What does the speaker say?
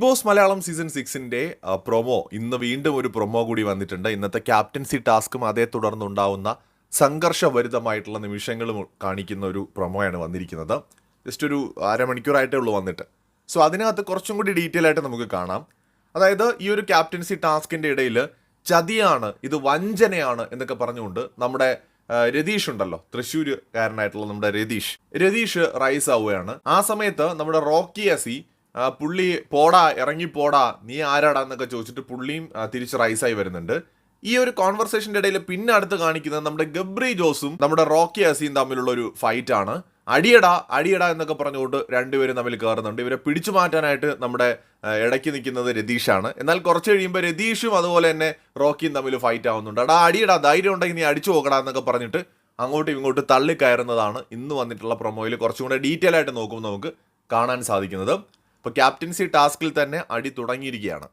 Boss Malayalam season 6ന്റെ promo ഇന്ന് വീണ്ടും ഒരു പ്രൊമോ കൂടി വന്നിട്ടുണ്ട്. ഇന്നത്തെ ക്യാപ്റ്റൻസി ടാസ്കും അതേ തുടർന്നുണ്ടാവുന്ന സംഘർഷഭരിതമായിട്ടുള്ള നിമിഷങ്ങളും കാണിക്കുന്ന ഒരു പ്രൊമോയാണ് വന്നിരിക്കുന്നത്. ജസ്റ്റ് ഒരു അരമണിക്കൂറായിട്ടേ ഉള്ളൂ വന്നിട്ട്. സോ അതിനകത്ത് കുറച്ചും കൂടി ഡീറ്റെയിൽ ആയിട്ട് നമുക്ക് കാണാം. അതായത് ഈ ഒരു ക്യാപ്റ്റൻസി ടാസ്കിന്റെ ഇടയിൽ ചതിയാണ്, ഇത് വഞ്ചനയാണ് എന്നൊക്കെ പറഞ്ഞുകൊണ്ട് നമ്മുടെ രതീഷ് ഉണ്ടല്ലോ, തൃശ്ശൂരുകാരനായിട്ടുള്ള നമ്മുടെ രതീഷ് റൈസ് ആവുകയാണ്. ആ സമയത്ത് നമ്മുടെ റോക്കി അസി പുള്ളി പോടാ ഇറങ്ങിപ്പോടാ നീ ആരാടാ എന്നൊക്കെ ചോദിച്ചിട്ട് പുള്ളിയും തിരിച്ച് റൈസായി വരുന്നുണ്ട്. ഈ ഒരു കോൺവെർസേഷന്റെ ഇടയിൽ പിന്നെ അടുത്ത് കാണിക്കുന്നത് നമ്മുടെ ഗബ്രി ജോസും നമ്മുടെ റോക്കി അസിയും തമ്മിലുള്ള ഒരു ഫൈറ്റ് ആണ്. അടിയടാ എന്നൊക്കെ പറഞ്ഞുകൊണ്ട് രണ്ടുപേരും തമ്മിൽ കയറുന്നുണ്ട്. ഇവരെ പിടിച്ചു മാറ്റാനായിട്ട് നമ്മുടെ ഇടയ്ക്ക് നിൽക്കുന്നത് രതീഷാണ്. എന്നാൽ കുറച്ച് കഴിയുമ്പോൾ രതീഷും അതുപോലെ തന്നെ റോക്കിയും തമ്മിൽ ഫൈറ്റ് ആവുന്നുണ്ട്. അടിയടാ ധൈര്യം ഉണ്ടെങ്കിൽ നീ അടിച്ചു പോകടാ എന്നൊക്കെ പറഞ്ഞിട്ട് അങ്ങോട്ടും ഇങ്ങോട്ടും തള്ളിക്കയറുന്നതാണ് ഇന്ന് വന്നിട്ടുള്ള പ്രൊമോയിൽ കുറച്ചും കൂടെ ഡീറ്റെയിൽ ആയിട്ട് നോക്കുമ്പോൾ നമുക്ക് കാണാൻ സാധിക്കുന്നത്. ഇപ്പോൾ ക്യാപ്റ്റൻസി ടാസ്കിൽ തന്നെ അടി തുടങ്ങിയിരിക്കുകയാണ്.